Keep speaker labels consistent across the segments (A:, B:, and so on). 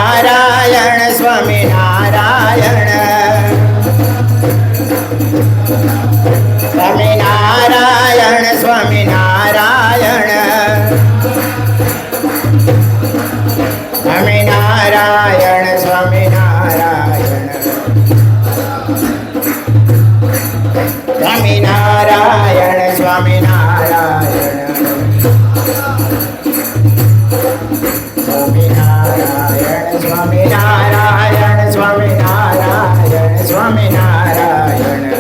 A: નારાયણ સ્વામી નારાયણ સ્વામી નારાયણ સ્વામી નારાયણ સ્વામી નારાયણ સ્વામી નારાયણ સ્વામી નારાયણ સ્વામી નારાયણ સ્વામિનારાયણ સ્વામિનારાયણ સ્વામિનારાયણ સ્વામિનારાયણ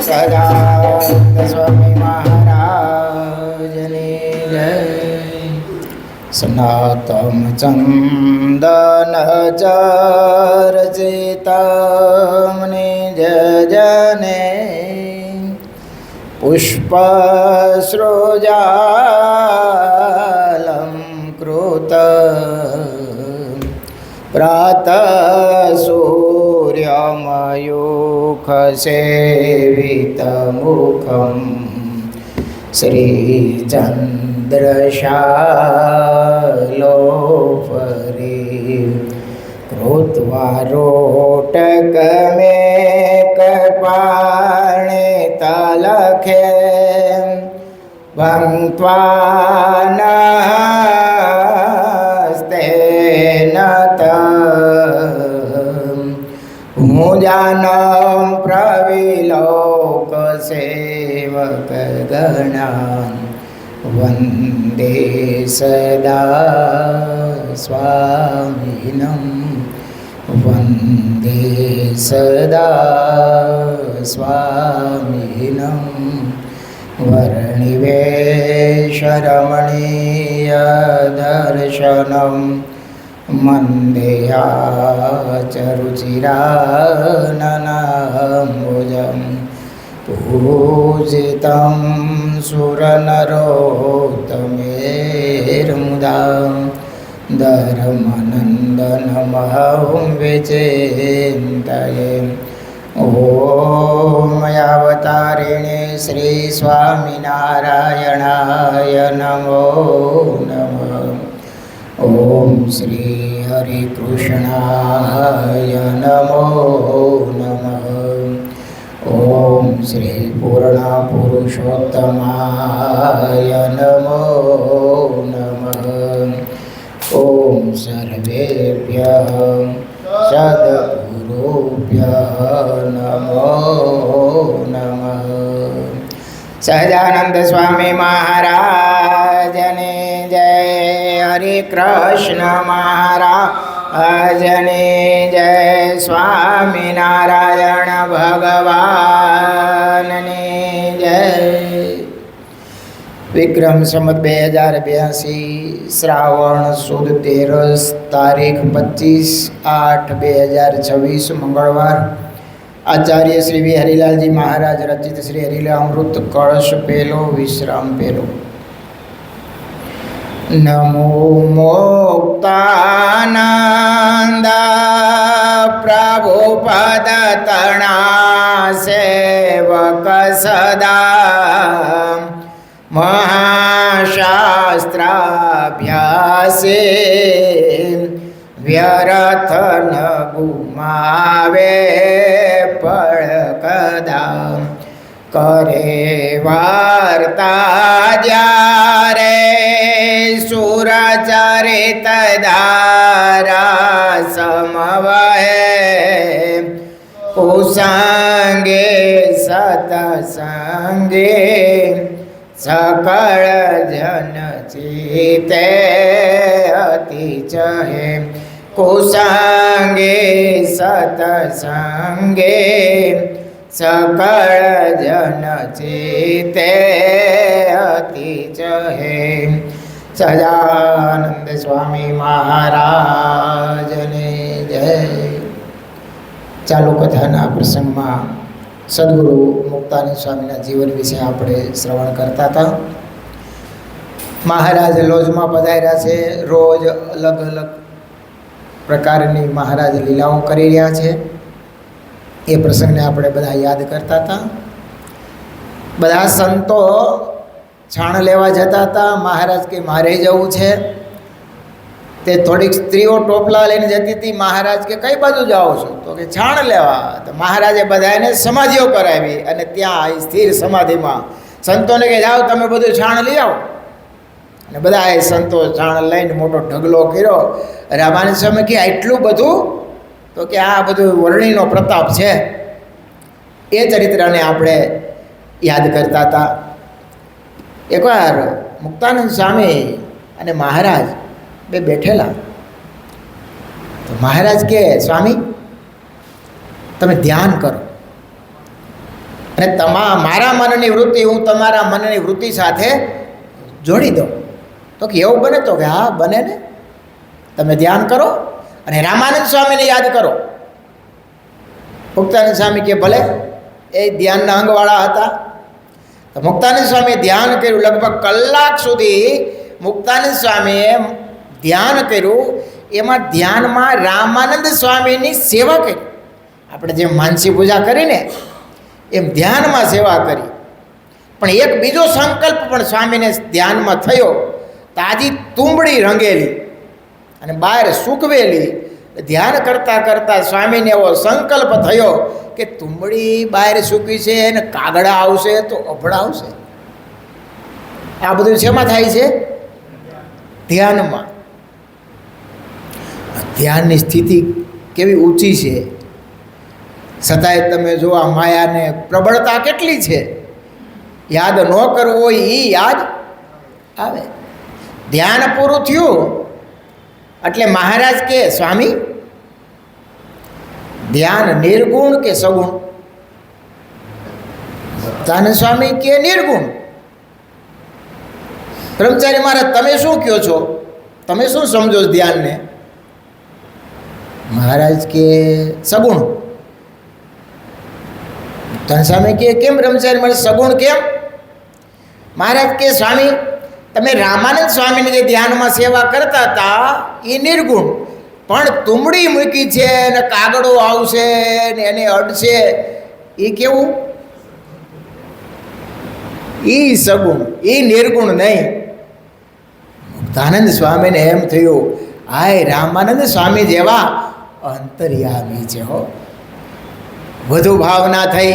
A: સદાનંદ સ્વામી મહારાજની જય. સનાતમ ચંદન ચર્ચિતમની જજને પુષ્પસૃજાલં કૃત પ્રાતઃ સૂર્યમયુખસેવિતમુખં શ્રીચંદ્રશાલોપરી કૃત્વા રોટકમેકપાણે તલખે ભંક્ત્વાનસ્તેન મુજાनं પ્રવિલોકસેવકગણાં વંદે સદા સ્વામિનં વંદે સદા સ્વામિનં વર્ણિવેશરમણીયદર્શनं મંદેયાચરુચિરાનનાંબુજં પૂજિतं સુરનરોત્તમેર્મુદા ધર્મનંદનમહં વિચિन्तये. ઓમ અવતારિણે શ્રી સ્વામિનારાયણાય નમો નમઃ. ઓમ શ્રી હરિકૃષ્ણાય નમો નમઃ. ઓમ શ્રી પૂર્ણ પુરુષોત્તમાય નમો નમઃ. ઓમ સર્વેભ્યઃ સદ્ગુરુભ્યઃ નમો નમઃ. સહજાનંદ સ્વામી મહારાજની જય. હરે કૃષ્ણ મહારાજની જય. સ્વામિનારાયણ ભગવાનની જય. વિક્રમ સંવત 2082 શ્રાવણ સુદ 13 તારીખ 25/8/2026 મંગળવાર. આચાર્ય શ્રી વી હરિલાલજી મહારાજ રચિત શ્રી હરિલામૃત કળશ પહેલો વિશ્રામ પહેલો. નમો મુક્તાનંદ પ્રભુપદ તણા સેવક સદા મહાશાસ્ત્રાભ્યાસે વ્યર્થ ન ગુમાવે પળ કદા. કરે વાર્તા જ્યારે સુરચરિત ધારા સમવહે કુસંગે સતસંગે સકળ જન ચિતે અતિ ચહે. કુસંગે સતસંગે સકળ જન ચિતે અતિ ચહે. સહજાનંદ સ્વામી મહારાજને જય. ચાલુ કથાના પ્રસંગમાં સદગુરુ મુક્તાનંદ સ્વામીના જીવન વિશે આપણે શ્રવણ કરતા હતા. મહારાજ લોજમાં પધાર્યા છે. રોજ અલગ અલગ પ્રકારની મહારાજ લીલાઓ કરી રહ્યા છે. એ પ્રસંગને આપણે બધા યાદ કરતા હતા. બધા સંતો છાણ લેવા જતા હતા. મહારાજ કે મારે જવું છે. તે થોડીક સ્ત્રીઓ ટોપલા લઈને જતી હતી. મહારાજ કે કઈ બાજુ જાઓ છો? તો કે છાણ લેવા. તો મહારાજે બધાને સમાધિઓ કરાવી અને ત્યાં સ્થિર સમાધિમાં સંતોને કે જાઓ તમે બધું છાણ લઈ આવો. અને બધા સંતો છાણ લઈને મોટો ઢગલો કર્યો. રામાનંદ સ્વામી કે આટલું બધું? તો કે આ બધું વર્ણિનો પ્રતાપ છે. એ ચરિત્રને આપણે યાદ કરતા હતા. એકવાર મુક્તાનંદ સ્વામી અને મહારાજ બે બેઠેલા. તો મહારાજ કે સ્વામી તમે ધ્યાન કરો અને મારા મનની વૃત્તિ હું તમારા મનની વૃત્તિ સાથે જોડી દઉં. તો કે એવું બને? તો કે હા બને ને. તમે ધ્યાન કરો અને રામાનંદ સ્વામીને યાદ કરો. મુક્તાનંદ સ્વામી કે ભલે. એ ધ્યાનના અંગવાળા હતા. તો મુક્તાનંદ સ્વામીએ ધ્યાન કર્યું. લગભગ કલાક સુધી મુક્તાનંદ સ્વામીએ ધ્યાન કર્યું. એમાં ધ્યાનમાં રામાનંદ સ્વામીની સેવા કરી. આપણે જેમ માનસી પૂજા કરીને એમ ધ્યાનમાં સેવા કરી. પણ એક બીજો સંકલ્પ પણ સ્વામીને ધ્યાનમાં થયો. તાજી તુંબડી રંગેલી અને બહાર સૂકવેલી. ધ્યાન કરતાં કરતાં સ્વામીને એવો સંકલ્પ થયો કે તુંબડી બહાર સૂકી છે અને કાગડા આવશે તો અભડાવશે. આ બધું શેમાં થાય છે? ધ્યાનમાં. ધ્યાનની સ્થિતિ કેવી ઊંચી છે, છતાંય તમે જો આ માયાને પ્રબળતા કેટલી છે. યાદ ન કરવું હોય એ યાદ આવે. ધ્યાન પૂરું થયું એટલે મહારાજ કે સ્વામી ધ્યાન નિર્ગુણ કે સગુણ? મુક્તાનંદ સ્વામી કે નિર્ગુણ. બ્રહ્મચારી મહારાજ તમે શું કહો છો? તમે શું સમજો છો ધ્યાનને? મહારાજ કે સગુણ. મુક્તાનંદ સ્વામી કે કેમ બ્રહ્મચારી મહારાજ સગુણ કેમ? મહારાજ કે સ્વામી તમે રામાનંદ સ્વામીની જે ધ્યાનમાં સેવા કરતા હતા એ નિર્ગુણ, પણ તુંબડી મૂકી છે ને કાગડો આવશે ને એને અડશે એ કેવું? એ સગુણ, એ નિર્ગુણ નહીં. મુક્તાનંદ સ્વામીને એમ થયું હાય રામાનંદ સ્વામી જેવા અંતર્યામી છે હો. વધુ ભાવના થઈ.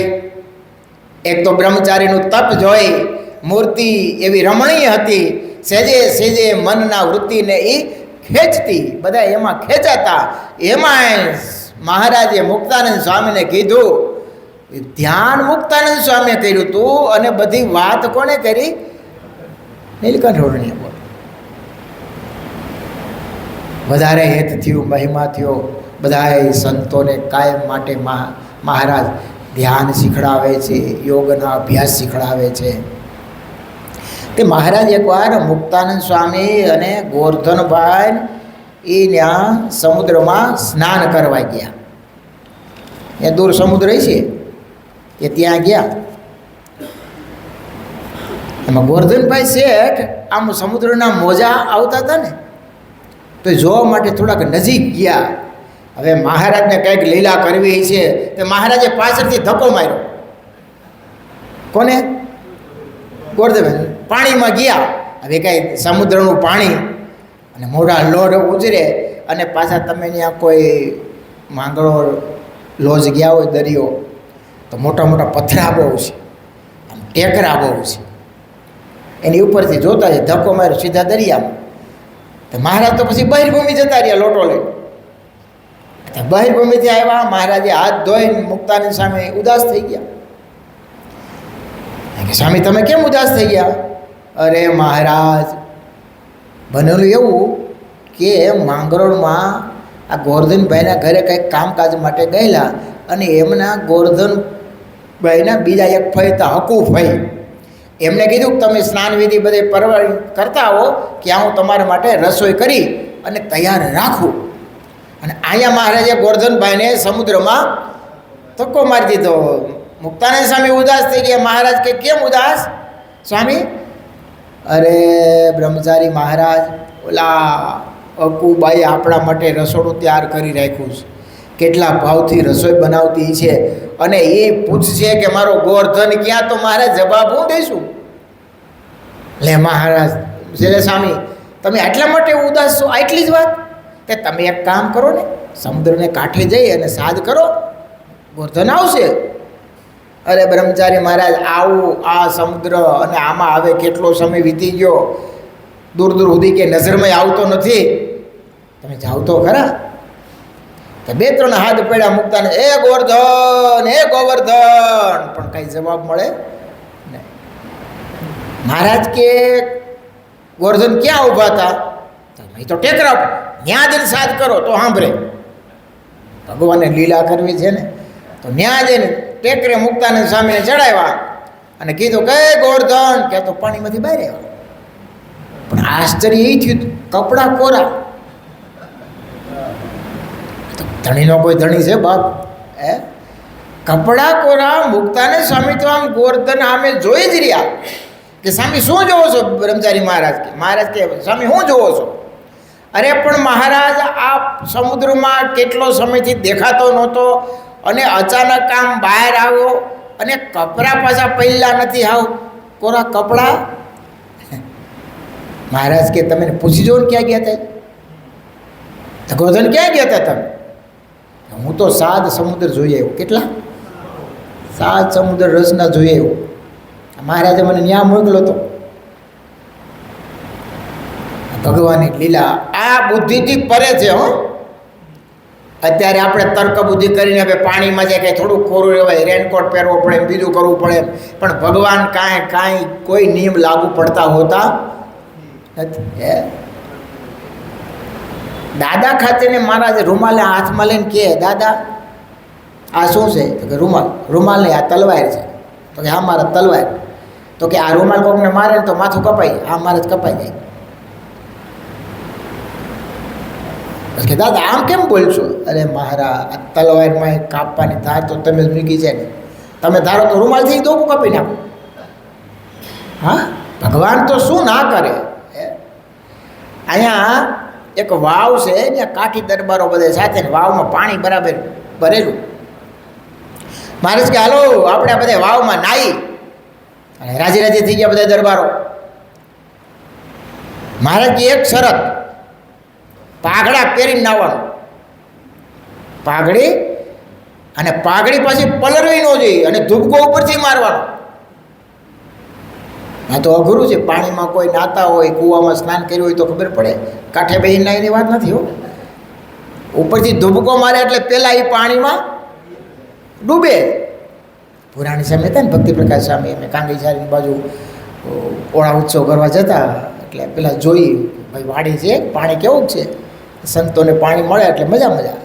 A: એક તો બ્રહ્મચારીનું તપ જોઈ મૂર્તિ એવી રમણીય હતી. સેજે સેજે મનના વૃત્તિને એ ખેંચતી. બધા એમાં ખેંચાતા. એમાં મહારાજે મુક્તાનંદ સ્વામીને કીધું. ધ્યાન મુક્તાનંદ સ્વામીએ કર્યું હતું અને બધી વાત કોને કરી? નીલકંઠ વર્ણિએ બોલ. વધારે હેત થયું, મહિમા થયો. બધા સંતોને કાયમ માટે મહારાજ ધ્યાન શીખડાવે છે, યોગના અભ્યાસ શીખડાવે છે. તે મહારાજ એકવાર મુક્તાનંદ સ્વામી અને ગોરધનભાઈ એ ત્યાં સમુદ્રમાં સ્નાન કરવા ગયા. એ દૂર સમુદ્ર છે એ ત્યાં ગયા. એમાં ગોરધનભાઈ શેઠ આમ સમુદ્રના મોજા આવતા હતા ને તો જોવા માટે થોડાક નજીક ગયા. હવે મહારાજને કંઈક લીલા કરવી છે તો મહારાજે પાછળથી ધક્કો માર્યો. કોને? ગોરધનભાઈ. પાણીમાં ગયા. હવે કાંઈ સમુદ્રનું પાણી અને મોટા લોઢ ઉજરે અને પાછા તમે ત્યાં કોઈ માંગળો લોજ ગયા હોય દરિયો તો મોટા મોટા પથરા બહુ છે, આમ ટેકરા બહુ છે. એની ઉપરથી જોતા જ ધક્કો માર્યો સીધા દરિયામાં. તો મહારાજ તો પછી બહિર્ભૂમિ જતા રહ્યા લોટો લઈ. બહિર્ભૂમિથી આવ્યા. મહારાજે હાથ ધોઈને મુક્તાનંદ સામે ઉદાસ થઈ ગયા. કે સ્વામી તમે કેમ ઉદાસ થઈ ગયા? અરે મહારાજ બનેલું એવું કે માંગરોળમાં આ ગોરધનભાઈના ઘરે કંઈક કામકાજ માટે ગયેલા અને એમના ગોરધનભાઈના બીજા એક ફઈ હતા હકુફઈ. એમને કીધું કે તમે સ્નાન વિધિ બધે પરવારી કરતા હો ત્યાં હું તમારા માટે રસોઈ કરી અને તૈયાર રાખું. અને અહીંયા મહારાજે ગોરધનભાઈને સમુદ્રમાં ધક્કો મારી દીધો. મુક્તાનંદ સ્વામી ઉદાસ થઈ ગયા. મહારાજ કે કેમ ઉદાસ સ્વામી? અરે બ્રહ્મચારી મહારાજ ઓલા અકુબાઈ આપણા માટે રસોડું તૈયાર કરી રાખ્યું છે. કેટલા ભાવથી રસોઈ બનાવતી છે અને એ પૂછશે કે મારો ગોરધન ક્યાં? તો મારે જવાબ હું દઈશું? લે મહારાજ છેલ્લે સ્વામી તમે આટલા માટે ઉદાસ છો, આટલી જ વાત? કે તમે એક કામ કરો ને, સમુદ્રને કાંઠે જઈ અને સાદ કરો, ગોર્ધન આવશે. અરે બ્રહ્મચારી મહારાજ, આવું આ સમુદ્ર અને આમાં હવે કેટલો સમય વીતી ગયો, દૂર દૂર સુધી કે નજરમાં આવતો નથી, તમે જાઓ તો ખરા. તો 2-3 હાથ પડ્યા મૂકતા ને, એ ગોવર્ધન, એ ગોવર્ધન, પણ કઈ જવાબ મળે નહીં. મહારાજ કે ગોવર્ધન ક્યાં ઊભા હતા? તમે તો ટેકરા ન્યા જઈને સાદ કરો તો સાંભળે. ભગવાને લીલા કરવી છે ને, તો ન્યા જઈને ટેકરે મુક્તાને સ્વામીને ચડાવ્યા અને કીધું કે ગોવર્ધન, કે તો પાણીમાંથી બહાર આવ્યા. પણ આશ્ચર્ય એ થયું, કપડાં કોરા. ધણીનો કોઈ ધણી છે બાપ? કપડાં કોરા મુક્તાને સ્વામી તો આમ ગોવર્ધન આમે જોઈ જ રહ્યા કે સ્વામી શું જોવો છો? બ્રહ્મચારી મહારાજ કે સ્વામી શું જોવો છો? અરે પણ મહારાજ, આ સમુદ્રમાં કેટલો સમયથી દેખાતો નહોતો અને અચાનક આમ બહાર આવ્યો અને કપડાં પાછા પહેલા નથી, આવ કોરા કપડાં. મહારાજ કે તમે પૂછી જો ને ક્યાં ગયા હતા? ગોવર્ધન ક્યાં ગયા હતા તમે? હું તો 7 સમુદ્ર જોઈ આવ્યો. કેટલા? 7 સમુદ્ર રસના જોઈ આવ્યો. મહારાજે મને ન્યા મોકલો તો. ભગવાનની લીલા આ બુદ્ધિથી પરે છે. હો, અત્યારે આપણે તર્ક બુદ્ધિ કરીને હવે પાણીમાં જાય કંઈ થોડું કોરું રહેવાય, રેનકોટ પહેરવો પડે, બીજું કરવું પડે, પણ ભગવાન કાંઈ કોઈ નિયમ લાગુ પડતા હોતા નથી. દાદા ખાતેને મહારાજે રૂમાલે હાથમાં લઈને કહે, દાદા આ શું છે? તો કે રૂમાલ નહીં, આ તલવાર છે. તો કે હા મારા તલવાર. તો કે આ રૂમાલ કોકને મારે તો માથું કપાય, આ મારે જ કપાઈ જાય. કે દાદા આમ કેમ બોલશો? અરે મહારાજ, આ તલવારમાં કાપવાની ધાર તો તમે જ મૂકી છે ને, તમે ધારો તો રૂમાલથી દોકું કાપી નાખો. હા, ભગવાન તો શું ના કરે. અહીંયા એક વાવ છે, ત્યાં કાઠી દરબારો બધા સાથે, વાવમાં પાણી બરાબર ભરેલું. મહારાજ કે હાલો આપણે બધા વાવમાં નાહી, અને રાજી રાજી થઈ ગયા બધા દરબારો. મહારાજ કે એક શરત, પાઘડા પહેરીને નાવાનું. પાઘડી, અને પાઘડી પાછી પલરવી ન જોઈએ, અને ધૂપકો ઉપરથી મારવાનો. આ તો અઘરું છે. પાણીમાં કોઈ નાતા હોય, કૂવામાં સ્નાન કર્યું હોય તો ખબર પડે, કાંઠે બેહીને નાહીની વાત નથી. હો, ઉપરથી ધૂપકો મારે એટલે પહેલાં એ પાણીમાં ડૂબે. પુરાણી સમય હતા ને, ભક્તિ પ્રકાશ સ્વામી, અમે કાંગીચારીની બાજુ ઓળા ઉત્સવ કરવા જતા, એટલે પેલા જોઈ ભાઈ વાડી છે, પાણી કેવું છે, સંતોને પાણી મળે એટલે મજા.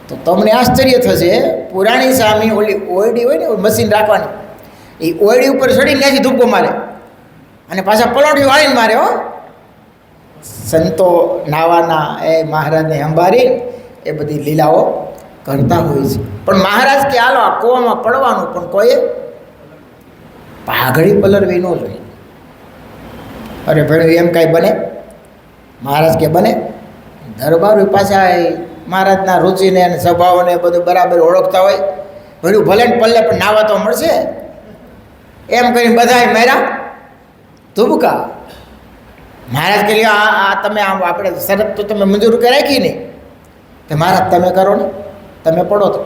A: તો તમને આશ્ચર્ય થશે, પુરાણી સ્વામી ઓલી ઓયડી હોય ને મશીન રાખવાની, એ ઓયડી ઉપર ચડીને ત્યાંથી ધૂપકો મારે અને પાછા પલોઠી વાળીને મારે. હો, સંતો નાવાના એ મહારાજને સંભાળી એ બધી લીલાઓ કરતા હોય છે. પણ મહારાજ કે હાલો આ કૂવામાં પડવાનું, પણ કોઈએ પાઘડી પલરવી ન જોઈએ. અરે ભેણું એમ કાંઈ બને? મહારાજ કે બને. દરબારો પાછા મહારાજના રુચિને અને સ્વભાવને બધું બરાબર ઓળખતા હોય. ભેણું ભલે ને પલ્લે પણ નાવા તો મળશે એમ કરીને બધાએ માર્યા ધુબકા. મહારાજ કે આ તમે આમ આપણે શરત તો તમે મંજૂર કરી રાખી નહીં, કે મહારાજ તમે કરો ને, તમે પડો તો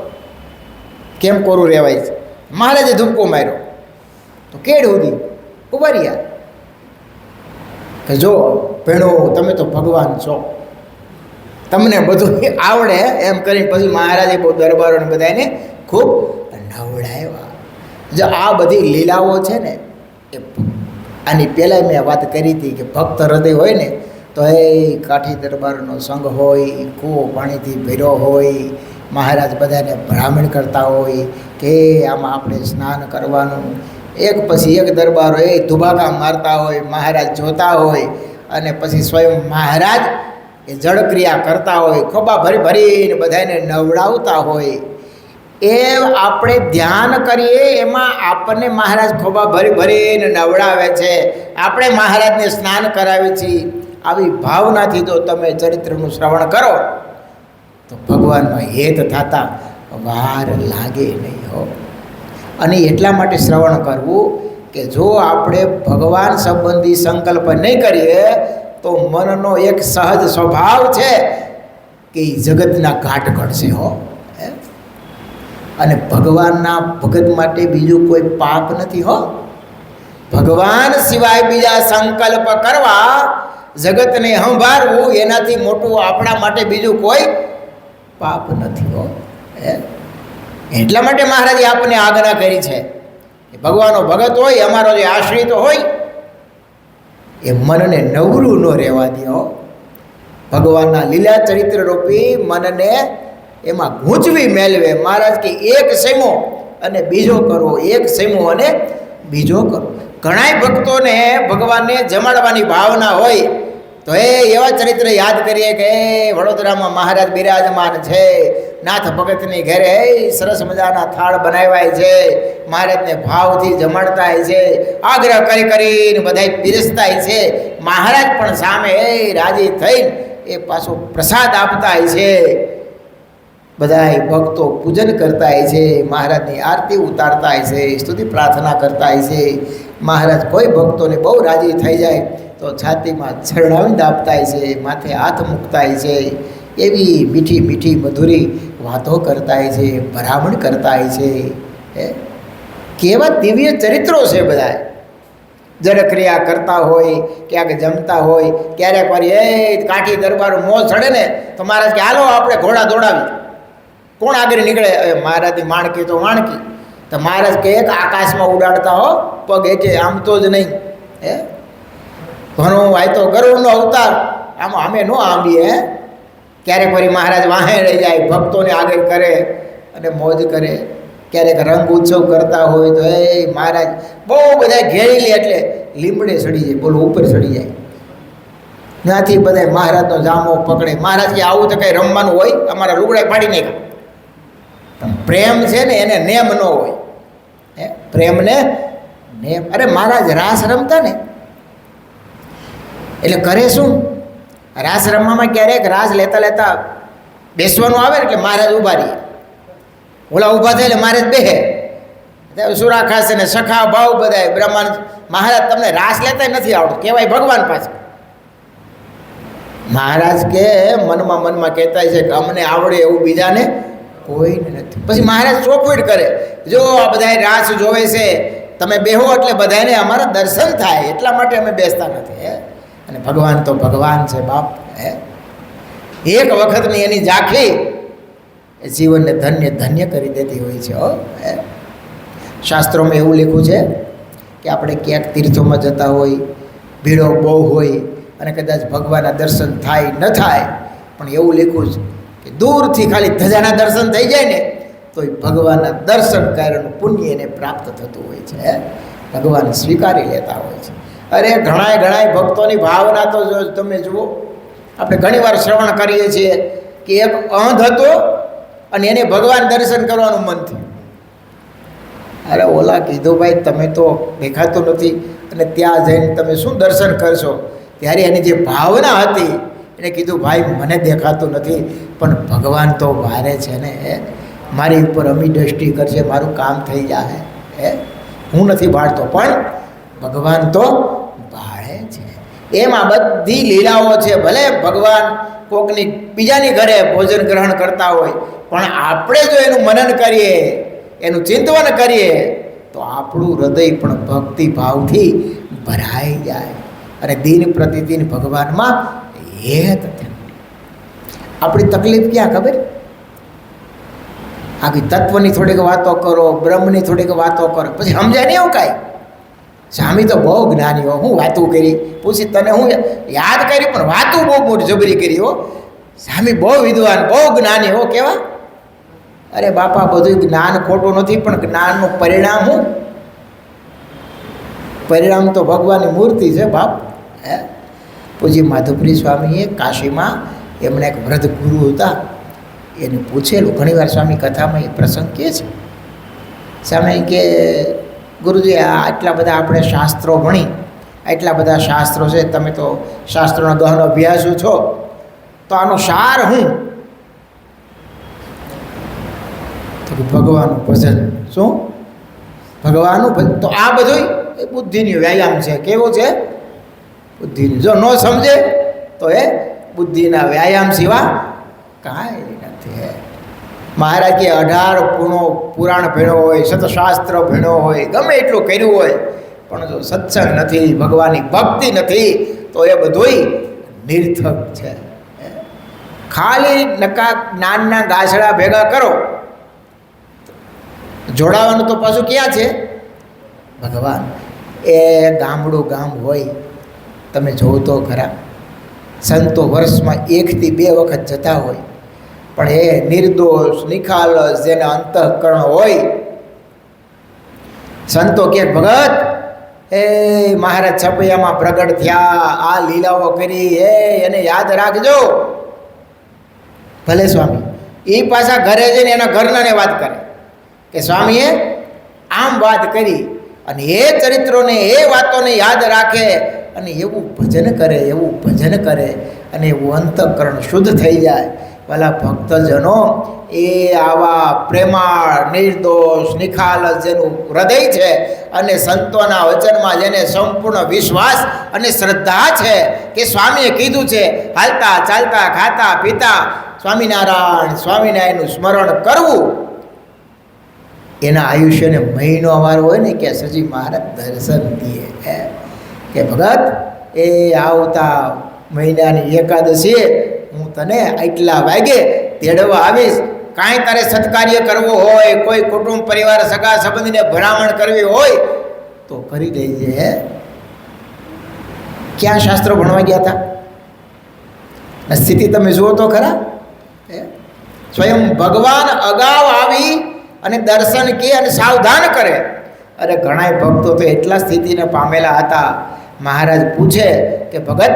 A: કેમ કોરું રહેવાય છે. મહારાજે ધુબકો માર્યો તો કેડ સુધી ઉભા રહ્યા કે જો ભેણો તમે તો ભગવાન છો, તમને બધું આવડે એમ કરીને પછી મહારાજે બહુ દરબારોને બધાને ખૂબ નવડાવ્યા. જો આ બધી લીલાઓ છે ને, એ આની પહેલાં મેં વાત કરી હતી કે ભક્ત હૃદય હોય ને તો એ કાઠી દરબારનો સંઘ હોય, કૂવો પાણીથી ભર્યો હોય, મહારાજ બધાને ભલામણ કરતા હોય કે આમાં આપણે સ્નાન કરવાનું. એક પછી એક દરબારો એ ધુબાકા મારતા હોય, મહારાજ જોતા હોય, અને પછી સ્વયં મહારાજ એ જળક્રિયા કરતા હોય, ખોબા ભરીને બધાને નવડાવતા હોય. એ આપણે ધ્યાન કરીએ એમાં આપણને મહારાજ ખોબા ભરીને નવડાવે છે, આપણે મહારાજને સ્નાન કરાવીએ છીએ. આવી ભાવનાથી જો તમે ચરિત્રનું શ્રવણ કરો તો ભગવાનમાં હેત થતા વાર લાગે નહીં. હો, અને એટલા માટે શ્રવણ કરવું કે જો આપણે ભગવાન સંબંધી સંકલ્પ નહીં કરીએ તો મનનો એક સહજ સ્વભાવ છે કે એ જગતના ઘાટ ઘડશે હો. અને ભગવાનના ભગત માટે બીજું કોઈ પાપ નથી હો. ભગવાન સિવાય બીજા સંકલ્પ કરવા, જગતને સંભાળવું, એનાથી મોટું આપણા માટે બીજું કોઈ પાપ નથી હો. એટલા માટે મહારાજે આપણને આજ્ઞા કરી છે કે ભગવાનનો ભગત હોય, અમારો જે આશ્રિત હોય, એ મનને નવરું ન રહેવા દો. ભગવાનના લીલા ચરિત્ર રૂપી મનને એમાં ગૂંચવી મેળવે. મહારાજ કે એક સેમો અને બીજો કરો, એક સેમો અને બીજો કરો. ઘણાય ભક્તોને ભગવાનને જમાડવાની ભાવના હોય તો એવા ચરિત્ર યાદ કરીએ કે વડોદરામાં મહારાજ બિરાજમાન છે, નાથ ભગતની ઘરે સરસ મજાના થાળ બનાવ્યા છે, મહારાજને ભાવથી જમાડતા છે, આગ્રહ કરી કરીને બધા પીરસતા છે, મહારાજ પણ સામે રાજી થઈને એ પાછો પ્રસાદ આપતા છે, બધા ભક્તો પૂજન કરતા છે, મહારાજની આરતી ઉતારતા છે, સ્તુતિ પ્રાર્થના કરતા છે. મહારાજ કોઈ ભક્તોને બહુ રાજી થઈ જાય તો છાતીમાં છરણાવીને આપતા છે, માથે હાથ મૂકતા છે, એવી મીઠી મીઠી મધુરી વાતો કરતા છે, ભરામણ કરતા છે. કેવા દિવ્ય ચરિત્રો છે બધા. જળક્રિયા કરતા હોય, ક્યાંક જમતા હોય, ક્યારેક વારી કાઠી દરબાર મોં ચડે ને તો મહારાજ કે હાલો આપણે ઘોડા દોડાવી. કોણ આગળ નીકળે? મહારાજની માણકી તો માણકી. તો મહારાજ કે એક આકાશમાં ઉડાડતા હો, પગ એકે આમ તો જ નહીં. ઘણું આય તો ગરુડનો અવતાર, આમાં અમે ન આંબીએ. ક્યારેક ફરી મહારાજ વાહે રહી જાય, ભક્તોને આગળ કરે અને મોજ કરે. ક્યારેક રંગ ઉત્સવ કરતા હોય તો મહારાજ બહુ બધા ઘેરી લે એટલે લીમડે ચડી જાય, બોલો ઉપર ચડી જાય. ત્યાંથી બધા મહારાજનો જામો પકડે. મહારાજ કે આવું તો કંઈ રમવાનું હોય? અમારા લુગડા પાડી નાખ્યા. પ્રેમ છે ને એને નેમ ન હોય. પ્રેમને નેમ. અરે મહારાજ રાસ રમતા ને એટલે કરે શું? રાસ રમવામાં ક્યારેક રાસ લેતા લેતા બેસવાનું આવે ને એટલે મહારાજ ઊભા રહીએ. ઓલા ઊભા થાય એટલે મહારાજ બેહે. સુરા ખાશે ને સખા ભાવ બધા બ્રહ્માંડ. મહારાજ તમને રાસ લેતા નથી આવડતું, કહેવાય ભગવાન પાસે. મહારાજ કે મનમાં કહેતા છે કે અમને આવડે એવું બીજાને કોઈને નથી. પછી મહારાજ ચોખવટ કરે, જો આ બધા રાસ જોવે છે, તમે બેહો એટલે બધાને અમારા દર્શન થાય, એટલા માટે અમે બેસતા નથી. અને ભગવાન તો ભગવાન છે બાપ. એક વખતની એની ઝાંખી એ જીવનને ધન્ય ધન્ય કરી દેતી હોય છે. શાસ્ત્રોમાં એવું લખ્યું છે કે આપણે ક્યાંક તીર્થોમાં જતા હોય, ભીડો બહુ હોય અને કદાચ ભગવાનના દર્શન થાય ન થાય, પણ એવું લખ્યું છે કે દૂરથી ખાલી ધજાના દર્શન થઈ જાય ને તો એ ભગવાનના દર્શન કાર્યનું પુણ્ય એને પ્રાપ્ત થતું હોય છે. ભગવાન સ્વીકારી લેતા હોય છે. અરે ઘણાય ભક્તોની ભાવના તો જો તમે જુઓ, આપણે ઘણીવાર શ્રવણ કરીએ છીએ કે એક અંધ હતો અને એને ભગવાન દર્શન કરવાનું મન થયું. અરે ઓલા કીધું ભાઈ તમે તો દેખાતું નથી અને ત્યાં જઈને તમે શું દર્શન કરશો? ત્યારે એની જે ભાવના હતી એને કીધું ભાઈ મને દેખાતું નથી પણ ભગવાન તો ભારે છે ને, મારી ઉપર અમી દ્રષ્ટિ કરશે, મારું કામ થઈ જાય. હું નથી ભાળતો પણ ભગવાન તો ભાળે છે. એમાં બધી લીલાઓ છે. ભલે ભગવાન કોકની બીજાની ઘરે ભોજન ગ્રહણ કરતા હોય, પણ આપણે જો એનું મનન કરીએ, એનું ચિંતન કરીએ તો આપણું હૃદય પણ ભક્તિ ભાવથી ભરાઈ જાય અને દિન પ્રતિદિન ભગવાનમાં હેત થાય. આપણી તકલીફ ક્યાં ખબર? આખી તત્વની થોડીક વાતો કરો, બ્રહ્મની થોડીક વાતો કરો, પછી સમજાય નહીં એવું કાંઈ. સ્વામી તો બહુ જ્ઞાની હો, હું વાતું કરી, પૂછી તને હું યાદ કરી પણ વાતું બહુ મોટી જબરી કરી હો. સ્વામી બહુ વિદ્વાન, બહુ જ્ઞાની હો. કેવા? અરે બાપા બધું જ્ઞાન ખોટું નથી, પણ જ્ઞાનનું પરિણામ શું? પરિણામ તો ભગવાનની મૂર્તિ છે બાપ. પૂજ્ય માધવપુરી સ્વામીએ કાશીમાં એમણે એક વૃદ્ધ ગુરુ હતા, એને પૂછેલું. ઘણીવાર સ્વામી કથામાં એ પ્રસંગ કહે છે. સ્વામી કે ગુરુજી આટલા બધા આપણે શાસ્ત્રો ભણી, આટલા બધા શાસ્ત્રો છે, તમે તો શાસ્ત્રોના ગહન અભ્યાસુ છો, તો આનો સાર હું? તો ભગવાનનું ભજન. શું? ભગવાનનું ભજન. તો આ બધું એ બુદ્ધિની વ્યાયામ છે. કેવું છે? બુદ્ધિની. જો ન સમજે તો એ બુદ્ધિના વ્યાયામ સિવાય કાંઈ નથી. મહારાજ કે 18 પુરાણ ભણ્યો હોય, સતશાસ્ત્ર ભણ્યો હોય, ગમે એટલું કર્યું હોય, પણ જો સત્સંગ નથી, ભગવાનની ભક્તિ નથી, તો એ બધુંય નિર્થક છે. ખાલી નકા જ્ઞાનના ગાસડા ભેગા કરો, જોડાવાનું તો પાછું ક્યાં છે? ભગવાન. એ ગામડું ગામ હોય, તમે જોવો તો ખરા, સંતો વર્ષમાં 1 થી 2 વખત જતા હોય, પણ એ નિર્દોષ નિખાલસ જેના અંતઃકરણ હોય, સંતો કે ભગત એ મહારાજ છપૈયામાં પ્રગટ થયા, આ લીલાઓ કરી, એને યાદ રાખજો. ભલે સ્વામી. એ પાછા ઘરે જઈને એના ઘરનાને વાત કરે કે સ્વામીએ આમ વાત કરી, અને એ ચરિત્રોને એ વાતોને યાદ રાખે, અને એવું ભજન કરે, એવું ભજન કરે, અને એવું અંતઃકરણ શુદ્ધ થઈ જાય. ભલા ભક્તજનો, એ આવા પ્રેમાળ નિર્દોષ નિખાલસ જેનું હૃદય છે, અને સંતોના વચનમાં જેને સંપૂર્ણ વિશ્વાસ અને શ્રદ્ધા છે કે સ્વામીએ કીધું છે હાલતા ચાલતા ખાતા પીતા સ્વામિનારાયણ સ્વામિનારાયણનું સ્મરણ કરવું, એના આયુષ્યને મહિનો વાર હોય ને કે સજી મહારાજ દર્શન દે કે ભગત એ આવતા મહિનાની એકાદશીએ હું તને આટલા વાગે તેડવા આવીશ. કાંઈ તારે સત્કાર્ય કરવો હોય, કોઈ કુટુંબ પરિવાર સગા સંબંધીને ભલામણ કરવી હોય તો કરી દેજે. ક્યાં શાસ્ત્રો ભણવા ગયા હતા? સ્થિતિ તમે જુઓ તો ખરા. સ્વયં ભગવાન અગાઉ આવી અને દર્શન કે અને સાવધાન કરે. અરે ઘણાય ભક્તો તો એટલા સ્થિતિને પામેલા હતા. મહારાજ પૂછે કે ભગત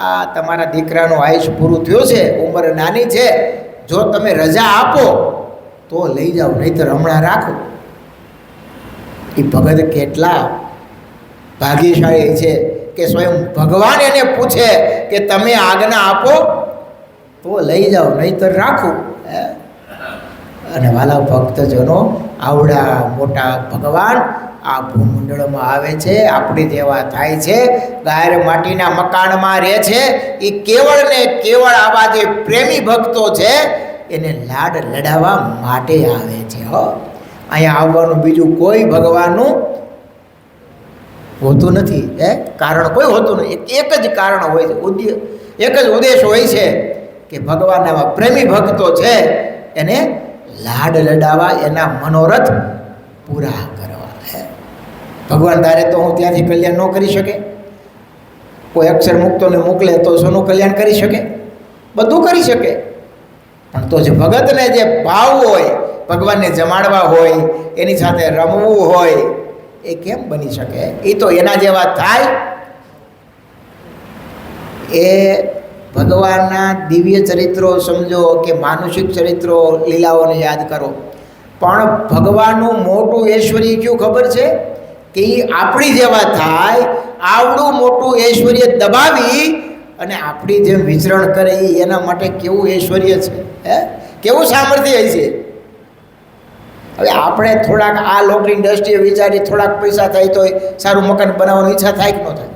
A: આ તમારા દીકરાનું આયુષ્ય પૂરું થયું છે, ઉંમર નાની છે, જો તમે રજા આપો તો લઈ જાઓ, નહીંતર હમણાં રાખો. એ ભગત કેટલા ભાગ્યશાળી છે કે સ્વયં ભગવાન એને પૂછે કે તમે આજ્ઞા આપો તો લઈ જાઓ, નહીંતર રાખું. અને વાલા ભક્તજનો, આવડા મોટા ભગવાન આ ભૂમંડળમાં આવે છે, આપણી જેવા થાય છે, ગાયર માટીના મકાનમાં રહે છે. એ કેવળ ને કેવળ આવા જે પ્રેમી ભક્તો છે એને લાડ લડાવવા માટે આવે છે. અહીંયા આવવાનું બીજું કોઈ ભગવાનનું હોતું નથી. કારણ કોઈ હોતું નથી. એક જ કારણ હોય છે, એક જ ઉદ્દેશ હોય છે કે ભગવાનના આવા પ્રેમી ભક્તો છે એને લાડ લડાવવા, એના મનોરથ પૂરા કરવા. ભગવાન ધારે તો હું ત્યાંથી કલ્યાણ ન કરી શકે? કોઈ અક્ષર મુક્તોને મોકલે તો શોનું કલ્યાણ કરી શકે? બધું કરી શકે. પણ તો જે ભગતને જે ભાવ હોય, ભગવાનને જમાડવા હોય, એની સાથે રમવું હોય, એ કેમ બની શકે? એ તો એના જેવા થાય. એ ભગવાનના દિવ્ય ચરિત્રો સમજો કે માનુષિક ચરિત્રો લીલાઓને યાદ કરો, પણ ભગવાનનું મોટું ઐશ્વર્ય કયું ખબર છે? કે એ આપણી જેવા થાય, આવડું મોટું ઐશ્વર્ય દબાવી અને આપણી જેમ વિચરણ કરે, એ એના માટે કેવું ઐશ્વર્ય છે, કેવું સામર્થ્ય છે. હવે આપણે થોડાક આ લોકની દ્રષ્ટિએ વિચારી, થોડાક પૈસા થાય તો સારું મકાન બનાવવાની ઈચ્છા થાય કે ન થાય?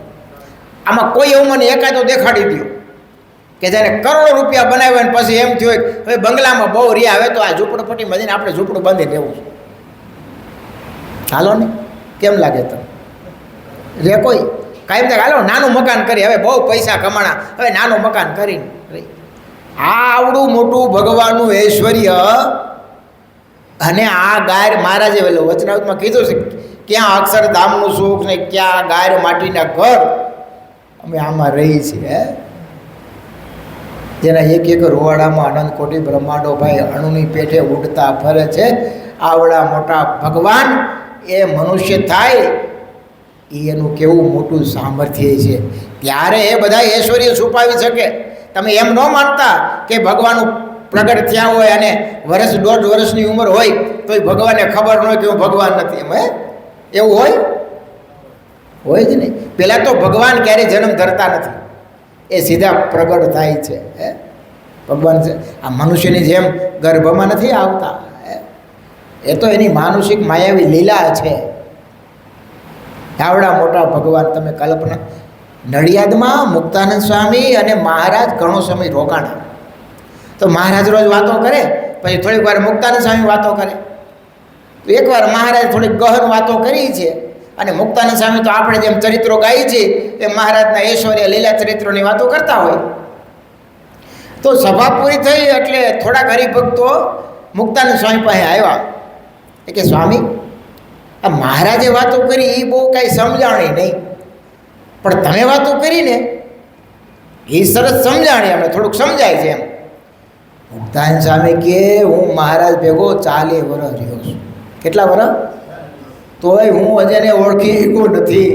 A: આમાં કોઈ એવું મને એકાદો દેખાડી દો કે જેને કરોડો રૂપિયા બનાવ્યા ને પછી એમ થયું હવે બંગલામાં બહુ રહ્યા, હવે તો આ ઝૂંપડપટ્ટીમાં જઈને આપણે ઝૂંપડું બાંધીને રહેવું છે. હાલો ને, કેમ લાગે તમને? રે કોઈ કાંઈ એમ થાય હાલો નાનું મકાન કરી, હવે બહુ પૈસા કમાણા, હવે નાનું મકાન કરીને રહી. આ આવડું મોટું ભગવાનનું ઐશ્વર્ય, અને આ ગાયર મહારાજે વચનાવતમાં કીધું છે ક્યાં અક્ષરધામનું સુખ ને ક્યાં ગાયર માટીના ઘર. અમે આમાં રહી છીએ, જેના એક એક રોવાડામાં અનંત કોટી બ્રહ્માંડો ભાઈ અણુની પેઠે ઉડતા ફરે છે. આવડા મોટા ભગવાન એ મનુષ્ય થાય, એનું કેવું મોટું સામર્થ્ય છે. ત્યારે એ બધા ઐશ્વર્ય છુપાવી શકે. તમે એમ ન માનતા કે ભગવાનનું પ્રગટ થયા હોય અને વર્ષ 1.5 વર્ષની ઉંમર હોય તોય ભગવાનને ખબર ન હોય કે હું ભગવાન નથી. એમ એવું હોય જ નહીં. પહેલાં તો ભગવાન ક્યારેય જન્મ ધરતા નથી, એ સીધા પ્રગટ થાય છે. ભગવાન છે આ મનુષ્યની જેમ ગર્ભમાં નથી આવતા. એ તો એની માનુષિક માયાવી લીલા છે. આવડા મોટા ભગવાન તમે કલ્પના. નડિયાદમાં મુક્તાનંદ સ્વામી અને મહારાજ ઘણો સમય રોકાણા. તો મહારાજ રોજ વાતો કરે, પછી થોડીક વાર મુક્તાનંદ સ્વામી વાતો કરે. તો એકવાર મહારાજ થોડીક ગહન વાતો કરી છે, અને મુક્તાનંદ સ્વામી તો આપણે જેમ ચરિત્રો ગાઈ છે એ મહારાજના ઐશ્વર્ય લીલા ચરિત્રોની વાતો કરતા હોય. તો સભા પૂરી થઈ એટલે થોડાક હરિભક્તો મુક્તાનંદ સ્વામી પાસે આવ્યા. એ કે સ્વામી, આ મહારાજે વાતો કરી એ બહુ કાંઈ સમજાણી નહીં, પણ તમે વાતો કરીને એ સરસ સમજાણી, અમે થોડુંક સમજાય છે એમ. મુક્તાનંદ સ્વામી કે હું મહારાજ ભેગો 40 વર્ષ રહ્યો છું. કેટલા વર્ષ? તોય હું અજયને ઓળખી શક્યો નથી.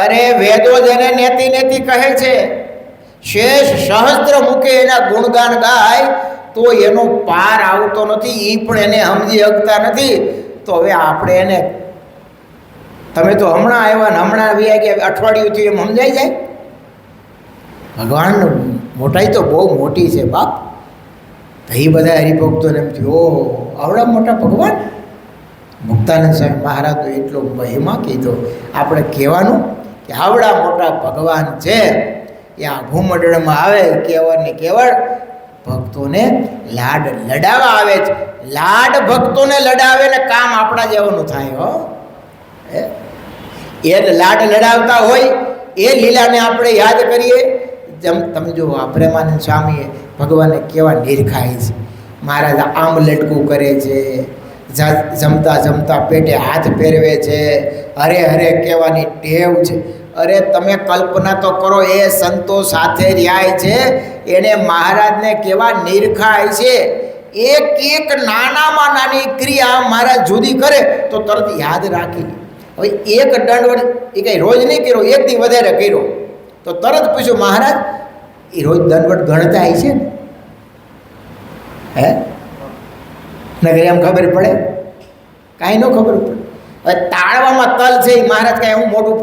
A: અરે વેદો જેને નેતી નેતી કહે છે, શેષ સહસ્ત્ર મુખે એના ગુણગાન ગાય તો એનો પાર આવતો નથી, એ પણ એને સમજી શકતા નથી. તો હવે આપણે એને, તમે તો હમણાં આવ્યા ને હમણાં આવ્યા કે અઠવાડિયું થયું એમ સમજાઈ જાય? ભગવાન મોટાઈ તો બહુ મોટી છે બાપ. તો એ બધા હરિભક્તોને એમ થયું, ઓહો આવડા મોટા ભગવાન. મુક્તાનંદ સ્વામી મહારાજ તો એટલો મહિમા કીધો. આપણે કહેવાનું કે આવડા મોટા ભગવાન છે એ આ ભૂમંડળમાં આવે કેવળ ને કેવળ ભક્તોને લાડ લડાવવા આવે છે. લાડ ભક્તોને લડાવે ને કામ આપણા જેવાનું થાય. હો એ લાડ લડાવતા હોય એ લીલાને આપણે યાદ કરીએ. જેમ તમે જો આ પ્રેમાનંદ સ્વામીએ ભગવાનને કેવા નિરખાય છે. મહારાજ આમ લટકું કરે છે, જમતા જમતા પેટે હાથ ફેરવે છે, હરે હરે કહેવાની ટેવ છે. અરે તમે કલ્પના તો કરો, એ સંતો સાથે રહ્યા છે, એને મહારાજને કેવા નિરખાય છે. એક એક નાનામાં નાની ક્રિયા મહારાજ જુદી કરે તો તરત યાદ રાખી. હવે એક દંડવત એ કંઈ રોજ નહીં કર્યો, એક દી વધારે કર્યો તો તરત પૂછ્યું, મહારાજ એ રોજ દંડવત ગણતા આવી છે ને? હે નગર એમ ખબર પડે? કાંઈ ન ખબર પડે. હવે તાળવામાં તલ છે એ મહારાજ કાંઈ હું મોટું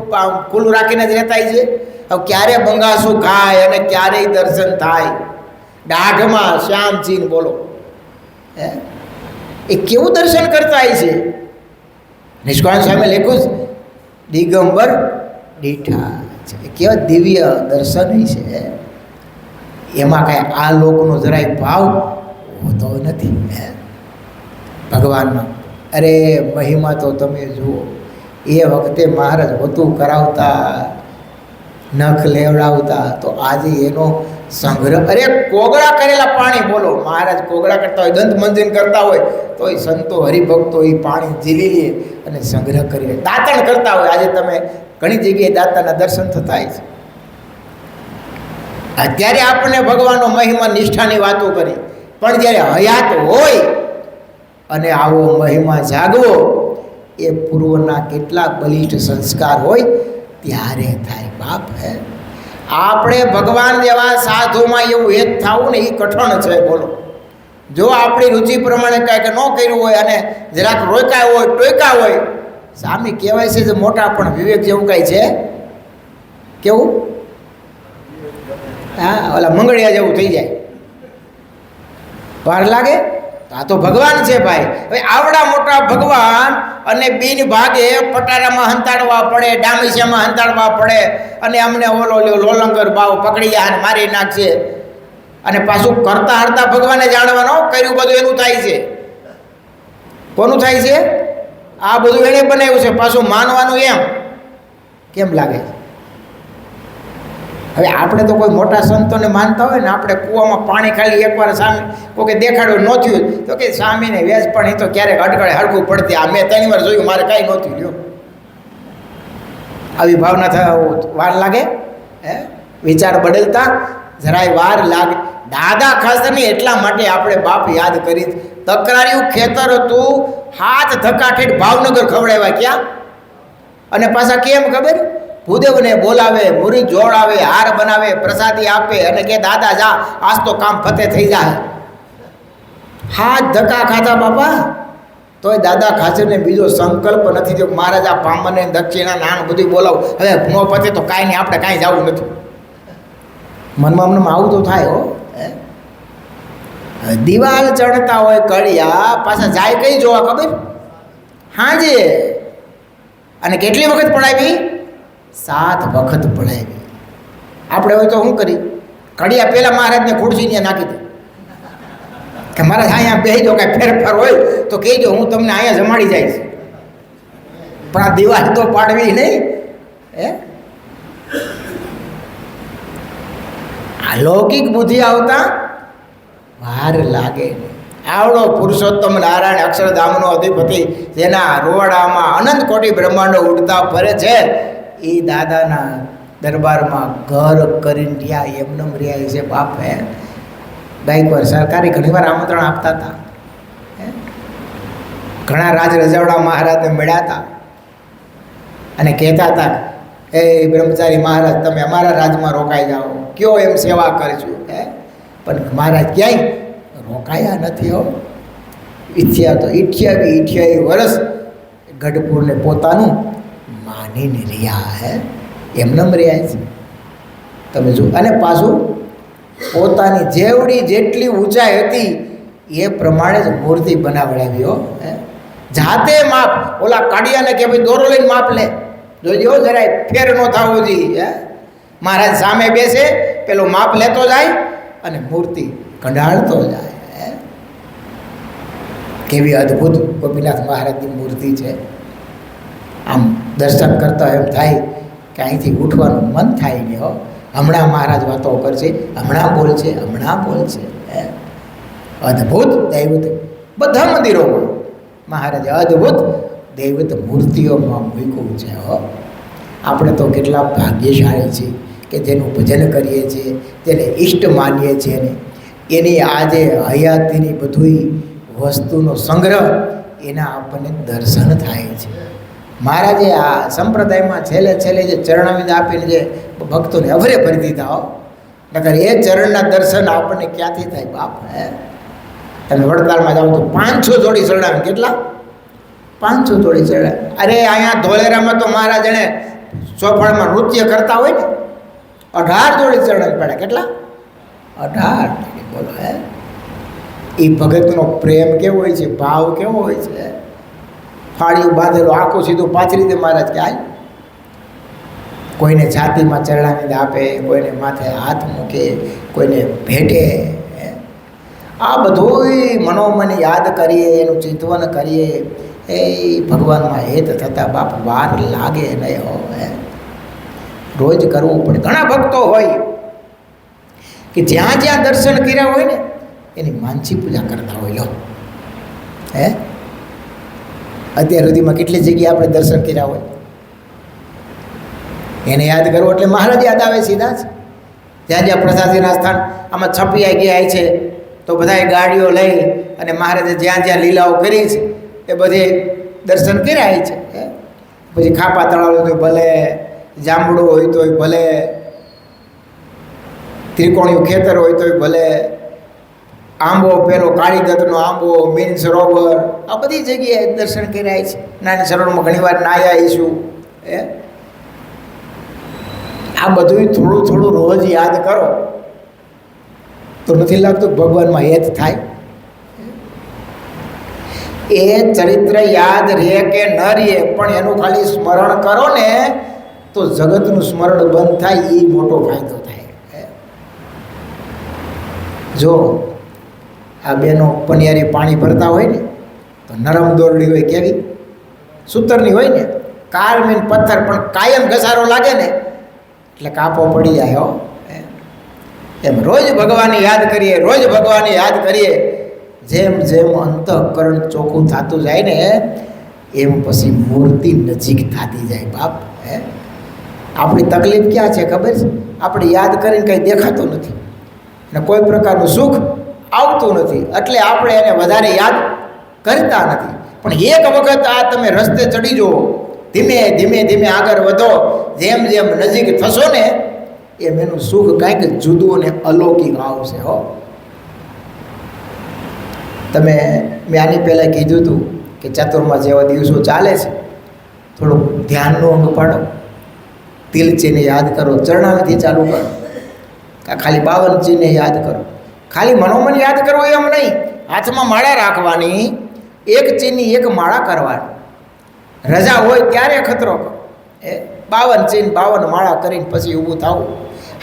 A: ખુલ્લું રાખીને જ રહેતા છે. હવે ક્યારે બંગાસું ખાય અને ક્યારેય દર્શન થાય. દાઢમાં શ્યામજીને બોલો, હે એ કેવું દર્શન કરતા હોય છે. નિષ્કાળ સ્વામી લખ્યું છે, દિગંબર દીઠા છે. કેવા દિવ્ય દર્શન છે. એમાં કાંઈ આ લોકનો જરાય ભાવ હોતો નથી ભગવાનનો. અરે મહિમા તો તમે જુઓ. એ વખતે મહારાજ હોતું કરાવતા, નખ લેવડાવતા, તો આજે એનો સંગ્રહ. અરે કોગળા કરેલા પાણી, બોલો મહારાજ કોગળા કરતા હોય, દંત મંજન કરતા હોય તો એ સંતો હરિભક્તો એ પાણી ઝીલી લે અને સંગ્રહ કરી લે. દાંતણ કરતા હોય. આજે તમે ઘણી જગ્યાએ દાંતાના દર્શન થતા હોય છે. અત્યારે આપણને ભગવાનનો મહિમા નિષ્ઠાની વાતો કરી, પણ જ્યારે હયાત હોય અને આવો મહિમા જાગવો એ પૂર્વના કેટલા બલિષ્ઠ સંસ્કાર હોય ત્યારે થાય બાપ. હે આપણે ભગવાન જેવા સાધુમાં એવું હેત થવું ને એ કઠણ છે. બોલો, જો આપણી રુચિ પ્રમાણે કાંઈક ન કર્યું હોય અને જરાક રોકાય હોય, ટોયકા હોય, સામે કહેવાય છે જે મોટા પણ વિવેક જેવું કાંઈ છે? કેવું? હા, ઓલા મંગળિયા જેવું થઈ જાય, વાર લાગે. આ તો ભગવાન છે ભાઈ. હવે આવડા મોટા ભગવાન અને બિન ભાગે પટારામાં હંતાડવા પડે, ડામીસામાં હંતાડવા પડે, અને અમને ઓલો લોલંગર બાવ પકડી જાય અને મારી નાખશે. અને પાછું કરતા હરતા ભગવાને જાણવાનો કર્યું બધું એનું થાય છે. કોનું થાય છે? આ બધું એણે બનાવ્યું છે, પાછું માનવાનું એમ કેમ લાગે? હવે આપણે તો કોઈ મોટા સંતોને માનતા હોય ને, આપણે કૂવામાં પાણી ખાલી એકવાર સામે કોઈ દેખાડ્યું ન થયું તો કે સ્વામીને વેજ પણ એ તો ક્યારેક અટકળે હરખું પડતી. આ મેં 3 વાર જોયું, મારે કાંઈ નહોતું લ્યો. આવી ભાવના થવા વાર લાગે? હે વિચાર બદલતા જરાય વાર લાગે. દાદા ખાસ નહીં એટલા માટે આપણે બાપ યાદ કરી. તકરાર્યું ખેતર હતું, હાથ ધક્કાઠેઠ ભાવનગર ખવડાવ્યા ક્યાં. અને પાછા કેમ ખબર? ભૂદેવને બોલાવે, મુરી જોડાવે, હાર બનાવે, પ્રસાદી આપે અને કે દાદા જા, આજ તો કામ ફતે થઈ જાય. હાથ ધક્કા ખાધા બાપા, તોય દાદા ખાચરને બીજો સંકલ્પ નથી થયો મહારાજ આ પામને દક્ષિણા નાણ બધું બોલાવું. હવે નો પતે તો કાંઈ નહીં, આપણે કાંઈ જવું નથી. મનમાં મનમાં આવું તો થાય. હો દિવાલ ચડતા હોય કડિયા, પાછા જાય કઈ જોવા ખબર? હાજે અને કેટલી વખત પડાવી? 7 વખત પડાવી. આપણે હોય તો શું કરી? ઘડિયા પહેલાં મહારાજને ખુરશીને નાખી દે કે મહારાજ અહીંયા બેસી દો, કાંઈ ફેરફાર હોય તો કહેજો, હું તમને અહીંયા જમાડી જઈશ. પણ આ દિવાળી તો પાડવી નહીં. લૌકિક બુદ્ધિ આવતા વાર લાગે. આવડો પુરુષોત્તમ નારાયણ અક્ષરધામનો અધિપતિ, જેના રોવાડામાં અનંત કોટી બ્રહ્માંડો ઉડતા ફરે છે, એ દાદાના દરબારમાં ઘર કરીને રહ્યા, એમનેમ રહ્યા છે બાપ. ગાયકવાર સરકારી ઘણીવાર આમંત્રણ આપતા હતા. ઘણા રાજ રજવાડા મહારાજને મળ્યા હતા અને કહેતા હતા, એ બ્રહ્મચારી મહારાજ, તમે અમારા રાજમાં રોકાઈ જાઓ, કયો એમ સેવા કરશું. પણ મહારાજ ક્યાંય રોકાયા નથી. હો, 88 વર્ષ ગઢપુરને પોતાનું માનીને રહ્યા. એમનેમ રહ્યા છે તમે જો. અને પાછું પોતાની જેટલી ઊંચાઈ હતી એ પ્રમાણે જ મૂર્તિ બનાવડાવી. હો, જાતે માપ. ઓલા કાઢિયાને કે ભાઈ દોરો લઈને માપ લે, જોજો જરાય ફેર ન થવો જોઈએ. મહારાજ સામે બેસે, પેલો માપ લેતો જાય અને મૂર્તિ કંડાળતો જાય. કેવી અદ્ભુત ગોપીનાથ મહારાજની મૂર્તિ છે. આમ દર્શન કરતા એમ થાય કે અહીંથી ઉઠવાનું મન થાય નહીં. હો, હમણાં મહારાજ વાતો કરશે, હમણાં બોલશે. અદ્ભુત દૈવત બધા મંદિરોમાં મહારાજે અદ્ભુત દૈવત મૂર્તિઓમાં મૂક્યું છે. હો, આપણે તો કેટલા ભાગ્યશાળી છીએ કે જેનું ભજન કરીએ છીએ, જેને ઈષ્ટ માનીએ છીએ ને એની આજે હયાતીની બધી વસ્તુનો સંગ્રહ, એના આપણને દર્શન થાય છે. મહારાજે આ સંપ્રદાયમાં છેલ્લે જે ચરણાવિંદ આપીને જે ભક્તોને અભરે ભરી દીધા. હો, નકર એ ચરણના દર્શન આપણને ક્યાંથી થાય બાપ? તમે વડતાલમાં જાઓ તો 500 જોડી ચરણાવિંદ. કેટલા? 500 જોડી ચરણાવિંદ. અરે અહીંયા ધોલેરામાં તો મહારાજ એને ચોફળમાં નૃત્ય કરતા હોય ને, 18 જોડી ચરણાવિંદ પડ્યા. કેટલા? 18. બોલો. એ ભગતનો પ્રેમ કેવો હોય છે, ભાવ કેવો હોય છે. ફાળિયું બાંધેલો, આખું સીધું પાથરી દે મહારાજ કે આય. કોઈને છાતીમાં ચરણાવિંદ આપે, કોઈને માથે હાથ મૂકે, કોઈને ભેટે. આ બધું મનોમન યાદ કરીએ, એનું ચિંતવન કરીએ, એ ભગવાનમાં હેત થતાં બાપ વાર લાગે નહીં. હો, રોજ કરવું પડે. ઘણા ભક્તો હોય કે જ્યાં જ્યાં દર્શન કર્યા હોય ને એની માનસી પૂજા કરતા હોય. લો, અત્યાર સુધીમાં કેટલી જગ્યાએ આપણે દર્શન કર્યા હોય, એને યાદ કરવું એટલે મહારાજ યાદ આવે સીધા જ. જ્યાં જ્યાં પ્રસાદીના સ્થાન આમાં છપિયાઈ ગયા છે તો બધાએ ગાડીઓ લઈ અને મહારાજે જ્યાં જ્યાં લીલાઓ કરી છે એ બધે દર્શન કર્યા છે. પછી ખાપા તળાવ હોય તો ભલે, જાંબુડો હોય તોય ભલે, ત્રિકોણિયું ખેતર હોય તોય ભલે, આંબો પેલો કાળીદત્તનો આંબો, મીન સરોવર, આ બધી જગ્યાએ દર્શન કર્યા છે. નાની સરોવરમાં ઘણીવાર નાહ્યા આવીશું. આ બધું થોડું રોજ યાદ કરો તો નથી લાગતું ભગવાનમાં હેત થાય. એ ચરિત્ર યાદ રહે કે ન રહે, પણ એનું ખાલી સ્મરણ કરો ને તો જગતનું સ્મરણ બંધ થાય. એ મોટો ફાયદો થાય. જો આ બેનો પનિયારી પાણી ભરતા હોય ને તો નરમ દોરડી હોય, કેવી સૂતરની હોય ને, કાળમીન પથ્થર, પણ કાયમ ઘસારો લાગે ને એટલે કાપો પડી જાય. હો, એમ રોજ ભગવાનને યાદ કરીએ, જેમ અંતઃકરણ ચોખ્ખું થતું જાય ને એમ પછી મૂર્તિ નજીક થતી જાય બાપ. આપણી તકલીફ ક્યાં છે ખબર છે? આપણે યાદ કરીને કંઈ દેખાતું નથી ને કોઈ પ્રકારનું સુખ આવતું નથી, એટલે આપણે એને વધારે યાદ કરતા નથી. પણ એક વખત આ તમે રસ્તે ચડી જુઓ, ધીમે આગળ વધો, જેમ નજીક થશો ને એમ એનું સુખ કાંઈક જુદું અને અલૌકિક આવશે. હો, મેં આની પહેલાં કીધું હતું કે ચાતુર્માસ જેવા દિવસો ચાલે છે, થોડુંક ધ્યાનનો અંગ પાડો, તિલચીને યાદ કરો, ચરણાવિંદથી ચાલુ કરો, ખાલી 52 ચીને યાદ કરો. ખાલી મનોમન યાદ કરવું એમ નહીં, હાથમાં માળા રાખવાની, એક ચીની એક માળા કરવાની. રજા હોય ત્યારે ખતરો કરો. 52 ચીન 52 માળા કરીને પછી ઊભું થવું.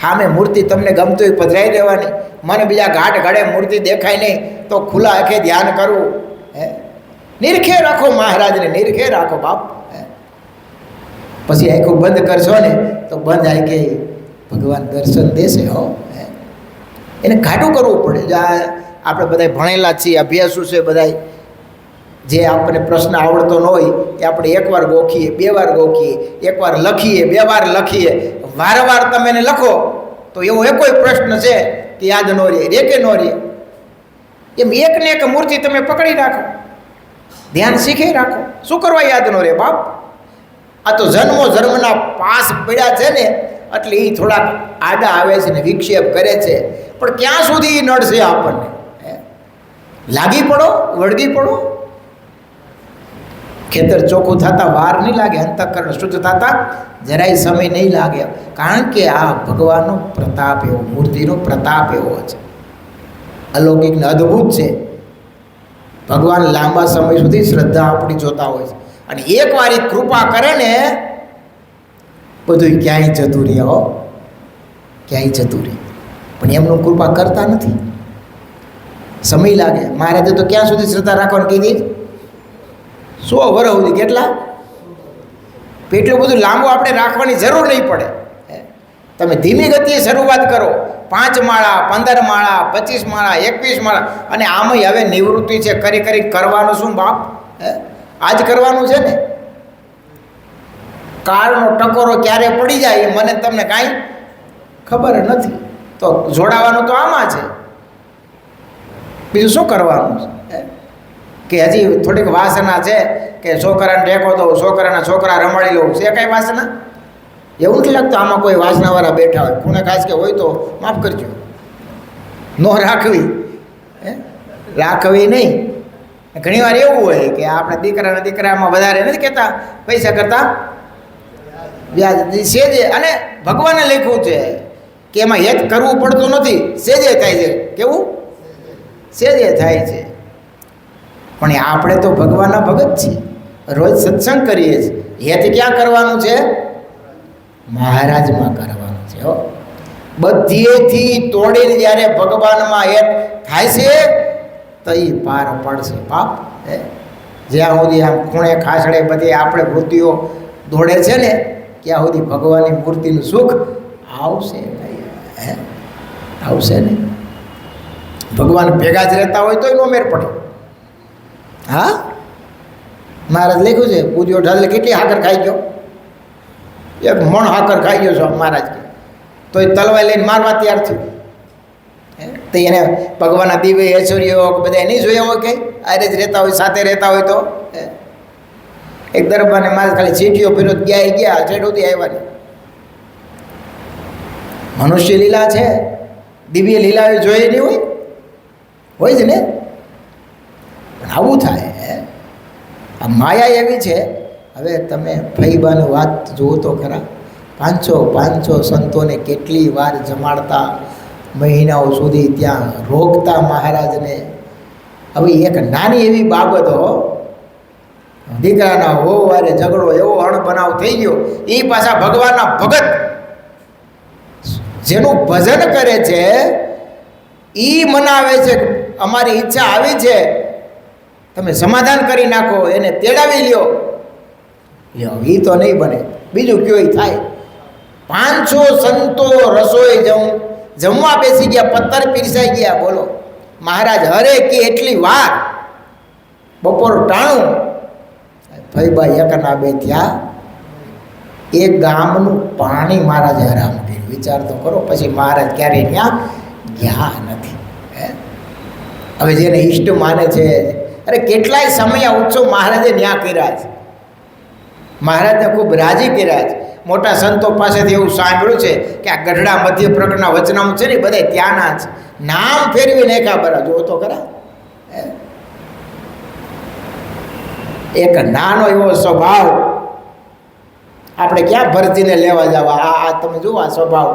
A: સામે મૂર્તિ તમને ગમતું હોય પધરાઈ દેવાની. મને બીજા ઘાટ ઘડે મૂર્તિ દેખાય નહીં તો ખુલ્લા આંખે ધ્યાન કરવું. નિરખે રાખો મહારાજને, નિરખે રાખો બાપ. પછી આંખો બંધ કરશો ને તો બંધ આંખે ભગવાન દર્શન દેશે. એને ઘાટું કરવું પડે. આપણે બધા ભણેલા છીએ, અભ્યાસુ છે બધા, જે આપણને પ્રશ્ન આવડતો ન હોય એ આપણે એકવાર ગોખીએ, 2 વાર ગોખીએ, એકવાર લખીએ, 2 વાર લખીએ, વારંવાર તમે એને લખો તો એવો કોઈ પ્રશ્ન છે કે યાદ ન રહે, રે કે ન રહે. એમ એક ને એક મૂર્તિ તમે પકડી રાખો, ધ્યાન શીખી રાખો. શું કરવા યાદ ન રહે બાપ? આ તો જન્મો જન્મના પાસ પડ્યા છે ને એટલે એ થોડાક આડા આવે છે ને વિક્ષેપ કરે છે, પણ ક્યાં સુધી એ નડશે આપણને? લાગી પડો, વળગી પડો. ખેતર ચોખ્ખું થતા વાર નહીં લાગે, અંતઃકરણ શુદ્ધ થતા જરાય સમય નહીં લાગે. કારણ કે આ ભગવાનનો પ્રતાપ એવો, મૂર્તિનો પ્રતાપ એવો છે, અલૌકિક ને અદ્ભુત છે. ભગવાન લાંબા સમય સુધી શ્રદ્ધા આપણી જોતા હોય છે, અને એકવાર એ કૃપા કરે ને બધું ક્યાંય જતું રહે. ક્યાંય જતું રહે, પણ એમનું કૃપા કરતા નથી. સમય લાગે. મહારાજે તો ક્યાં સુધી શ્રદ્ધા રાખવાની કીધી? 100 વર્ષ સુધી. કેટલા? એટલું બધું લાંબુ આપણે રાખવાની જરૂર નહીં પડે. તમે ધીમી ગતિએ શરૂઆત કરો. 5 માળા, 15 માળા, 25 માળા, 21 માળા. અને આમાંય હવે નિવૃત્તિ છે, કરી કરવાનું શું બાપ? આજ કરવાનું છે ને. કાળનો ટકોરો ક્યારે પડી જાય એ મને તમને કાંઈ ખબર નથી. તો જોડાવાનું તો આમાં છે, બીજું શું કરવાનું છે? કે હજી થોડીક વાસના છે કે છોકરાને ટેકો દઉં, છોકરા રમાડી લઉં, છે કાંઈ વાસના? એવું નથી લાગતું આમાં કોઈ વાસનાવાળા બેઠા હોય. કોને ખાસ કે હોય તો માફ કરજો, ન રાખવી. રાખવી નહીં. ઘણીવાર એવું હોય કે આપણે દીકરામાં વધારે નથી કહેતા, પૈસા કરતાં વ્યાજ સેજે. અને ભગવાને લખ્યું છે કે એમાં હેત કરવું પડતું નથી, સેજે થાય છે. કેવું? સેજે થાય છે. પણ આપણે તો ભગવાનના ભગત છીએ, રોજ સત્સંગ કરીએ છીએ. હેત ક્યાં કરવાનું છે? મહારાજમાં કરવાનું છે. બધીએથી તોડીને જ્યારે ભગવાનમાં હેત થાય છે તો એ પાર પડશે બાપ. જ્યાં સુધી આમ ખૂણે ખાસડે બધી આપણે વૃત્તિઓ દોડે છે ને ત્યાં સુધી ભગવાનની મૂર્તિનું સુખ આવશે નહીં. આવશે ને. ભગવાન ભેગા જ રહેતા હોય તોય નો મેર પડે. હા, મહારાજ લખ્યું છે, પૂજ્યો ઢાલે કેટલી હાકર ખાઈ ગયો? 1 મણ હાકર ખાઈ ગયો છો મહારાજ કે, તો એ તલવાઈ લઈને મારવા તૈયાર થયું. તો એને ભગવાનના દિવ્ય ઐશ્વર્યો બધા નહીં જોયા હોય કે આરે જ રહેતા હોય, સાથે રહેતા હોય તો. એક દરબારને મારે ખાલી ચીઠીઓ ફેરો ગયા છેડોથી આવ્યા નહીં. મનુષ્ય લીલા છે, દિવ્ય લીલા જોઈએ નહીં હોય જ ને. આવું થાય. આ માયા એવી છે. હવે તમે ફઈબાની વાત જુઓ તો ખરા. 500 સંતોને કેટલી વાર જમાડતા, મહિનાઓ સુધી ત્યાં રોકતા મહારાજને. હવે એક નાની એવી બાબત દીકરાના વારે ઝઘડો એવો અણબનાવ થઈ ગયો. એ પાછા ભગવાનના ભગત જેનું ભજન કરે છે એ મનાવે છે, અમારી ઈચ્છા આવી છે, તમે સમાધાન કરી નાખો, એને તેડાવી લ્યો. એ તો નહીં બને. બીજું કયો થાય. 500 સંતો રસોઈ જમવા બેસી ગયા, પત્તર પીરસાઈ ગયા. બોલો મહારાજ હરે કે એટલી વાર બપોર ટાણું ફઈબા એકના બે થયા. એ ગામનું પાણી મહારાજે હરામ કર્યું. વિચાર તો કરો. પછી મહારાજ ક્યારેય ત્યાં ગયા નથી. હવે જેને ઈષ્ટ માને છે, અરે કેટલાય સમય ઉત્સવ મહારાજે ન્યા કર્યા છે. મહારાજને ખૂબ રાજી કર્યા છે. મોટા સંતો પાસેથી એવું સાંભળ્યું છે કે આ ગઢડા મધ્ય પ્રકરણના વચનામૃત છે ને બધા ત્યાંના જ નામ ફેરવી નાખ્યા. બરા જો તો ખરા. એક નાનો એવો સ્વભાવ આપણે ક્યાં ભરતીને લેવા જવા. આ તમે જુઓ આ સ્વભાવ.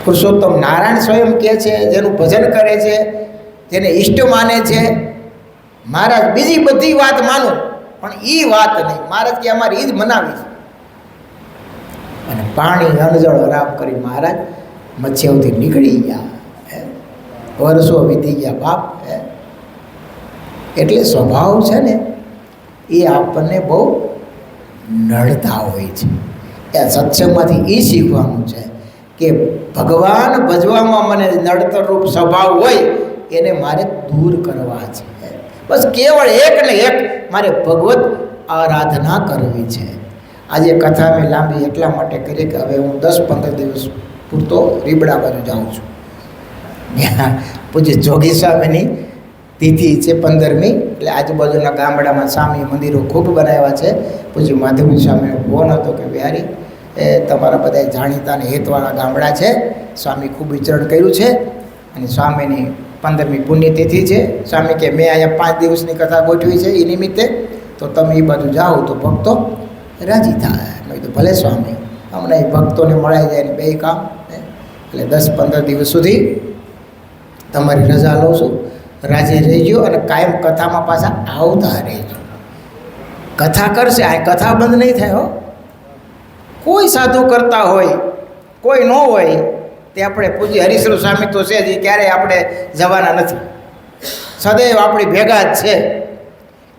A: પુરુષોત્તમ નારાયણ સ્વયં કહે છે, જેનું ભજન કરે છે, જેને ઈષ્ટ માને છે, મહારાજ બીજી બધી વાત માનું પણ એ વાત નહીં. મહારાજ કે અમારે એ જ મનાવી છે. અને પાણી અણજળ આરામ કરી મહારાજ મચ્છેવથી નીકળી ગયા. વર્ષો વીતી ગયા બાપ. એટલે સ્વભાવ છે ને એ આપણને બહુ નડતા હોય છે. એ સત્સંગમાંથી એ શીખવાનું છે કે ભગવાન ભજવામાં મને નડતરરૂપ સ્વભાવ હોય એને મારે દૂર કરવા છે. બસ કેવળ એક ને એક મારે ભગવત આરાધના કરવી છે. આજે કથા મેં લાંબી એટલા માટે કરી કે હવે હું 10-15 દિવસ પૂરતો રીબડા બાજુ જાઉં છું. પૂજ્ય જોગી સ્વામીની તિથિ છે 15મી. એટલે આજુબાજુના ગામડામાં સ્વામી મંદિરો ખૂબ બનાવ્યા છે. પૂજ્ય માધવજી સ્વામીનો ફોન હતો કે બિહારી એ તમારા બધા જાણીતા અને હેતવાળા ગામડા છે, સ્વામી ખૂબ વિચરણ કર્યું છે અને સ્વામીની 15મી પુણ્યતિથિ છે. સ્વામી કે મેં અહીંયા 5 દિવસની કથા ગોઠવી છે એ નિમિત્તે, તો તમે એ બાજુ જાઓ તો ભક્તો રાજી થાય. મેં કીધું ભલે સ્વામી, હમણાં એ ભક્તોને મળાઈ જાય ને બે કામ. એટલે 10-15 દિવસ સુધી તમારી રજા લઉં છું, રાજી રહીજો અને કાયમ કથામાં પાછા આવતા રહેજો. કથા કરશે, આ કથા બંધ નહીં થાય હો. કોઈ સાધુ કરતા હોય, કોઈ ન હોય, તે આપણે પૂજ્ય હરિશ્વર સ્વામી તો છે જ, એ ક્યારેય આપણે જવાના નથી, સદૈવ આપણી ભેગા જ છે.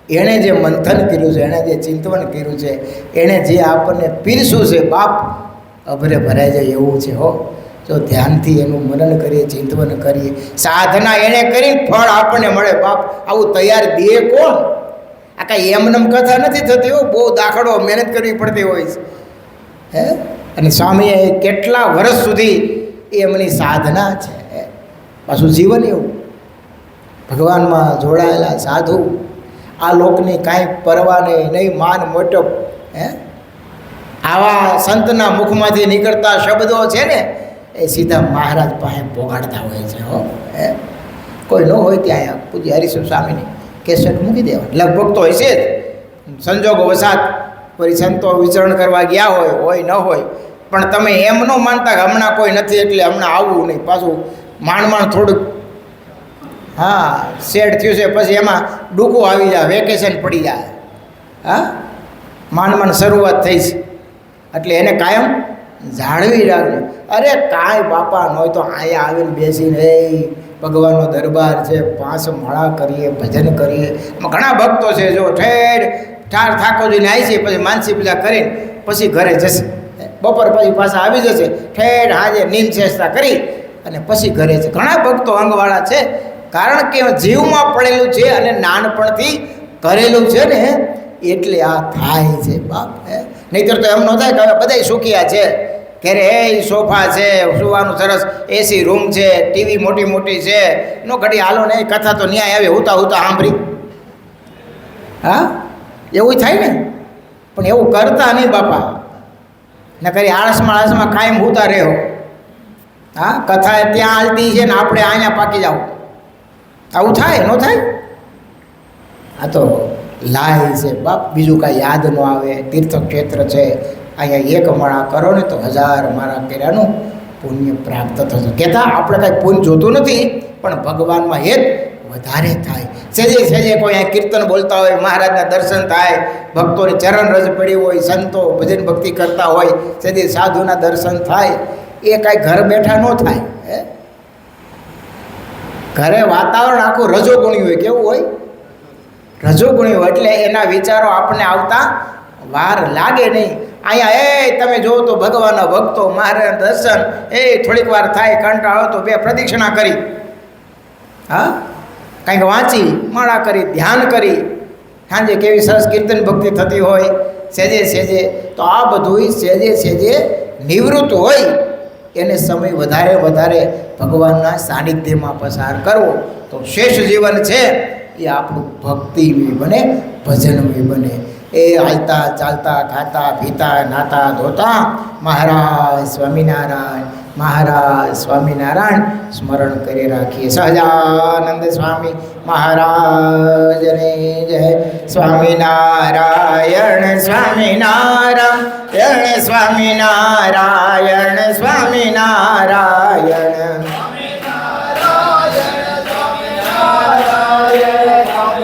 A: એણે જે મંથન કર્યું છે, એણે જે ચિંતન કર્યું છે, એણે જે આપણને પીરસ્યું છે બાપ, અભરે ભરાઈ જાય એવું છે હો. જો ધ્યાનથી એનું મનન કરીએ, ચિંતન કરીએ, સાધના એણે કરી, ફળ આપણને મળે બાપ. આવું તૈયાર દે કોણ? આ કાંઈ એમનેમ કથા નથી થતી હો, બહુ દાખલો મહેનત કરવી પડતી હોય છે. અને સ્વામીએ કેટલા વર્ષ સુધી એમની સાધના છે. પાછું જીવન એવું ભગવાનમાં જોડાયેલા સાધુ, આ લોકની કાંઈ પરવા નહીં, માન મોટપ. આવા સંતના મુખમાંથી નીકળતા શબ્દો છે ને એ સીધા મહારાજ પાસે પોગાડતા હોય છે હો. કોઈ ન હોય ત્યાં પૂજ્ય હરિશ્વર સ્વામીની કેસેટ મૂકી દેવા. લગભગ તો હશે જ, સંજોગો વસાત કોઈ સંતો વિચરણ કરવા ગયા હોય ન હોય, પણ તમે એમ ન માનતા કે હમણાં કોઈ નથી એટલે હમણાં આવવું નહીં. પાછું માંડ થોડુંક શેડ થયું છે, પછી એમાં ડૂકું આવી જાય, વેકેશન પડી જાય. માંડ શરૂઆત થઈ છે, એટલે એને કાયમ જાળવી રાખજો. અરે કાંઈ બાપા ન હોય તો અહીંયા આવીને બેસીને ભગવાનનો દરબાર છે, 5 માળા કરીએ, ભજન કરીએ. ઘણા ભક્તો છે જો ઠાર થાકો જોઈને આવી છે, પછી માનસી પૂજા કરીને પછી ઘરે જશે. બપોર પછી પાછા આવી જશે, ઠેર હાજે નીંદ ચેષ્ટા કરી અને પછી ઘરે છે. ઘણા ભક્તો અંગવાળા છે, કારણ કે જીવમાં પડેલું છે અને નાનપણથી કરેલું છે ને, એટલે આ થાય છે બાપ. નહીંતર તો એમ ન થાય કે હવે બધા સુખિયા છે, ઘરે સોફા છે, સુવાનું સરસ એસી રૂમ છે, ટીવી મોટી છે, નો ઘડી હાલો ને કથા તો ન્યાય આવે હુતા સાંભળી. એવું થાય ને, પણ એવું કરતા નહીં બાપા. ન કરી આળસમાં કાયમ હુતા રહ્યો. કથા ત્યાં હાલતી છે ને આપણે અહીંયા પાકી જાવ. આવું થાય ન થાય? આ તો લાય છે બાપ, બીજું કાંઈ યાદ ન આવે. તીર્થક્ષેત્ર છે, અહીંયા 1 માળા કરો ને તો 1000 માળા કર્યાનું પુણ્ય પ્રાપ્ત થશે. કહેતા આપણે કાંઈ પુણ્ય જોતું નથી, પણ ભગવાનમાં હેત વધારે થાય. સેજે કોઈ અહીંયા કીર્તન બોલતા હોય, મહારાજના દર્શન થાય, ભક્તોની ચરણ રજ પડી હોય, સંતો ભજન ભક્તિ કરતા હોય, સેજે સાધુના દર્શન થાય. એ કાંઈ ઘર બેઠા ન થાય. ઘરે વાતાવરણ આખું રજોગુણી હોય. કેવું હોય? રજોગુણી હોય, એટલે એના વિચારો આપણને આવતા વાર લાગે નહીં. અહીંયા તમે જોવો તો ભગવાનના ભક્તો, મહારાજના દર્શન થોડીક વાર થાય, કંટાળો તો 2 પ્રદક્ષિણા કરી, કંઈક વાંચી, માળા કરી, ધ્યાન કરી, સાંજે કેવી સરસ કીર્તન ભક્તિ થતી હોય, સેજે. તો આ બધું સેજે નિવૃત્ત હોય, એને સમય વધારે ભગવાનના સાનિધ્યમાં પસાર કરવો તો શ્રેષ્ઠ જીવન છે. એ આપણું ભક્તિમય બને, ભજનમય બને. એ હાલતા ચાલતા ખાતા પીતા નાતા ધોતા મહારાજ સ્વામિનારાયણ સ્મરણ કરી રાખીએ. સહજાનંદ સ્વામી મહારાજને જય. સ્વામિનારાયણ સ્વામિનારાયણ સ્વામિનારાયણ.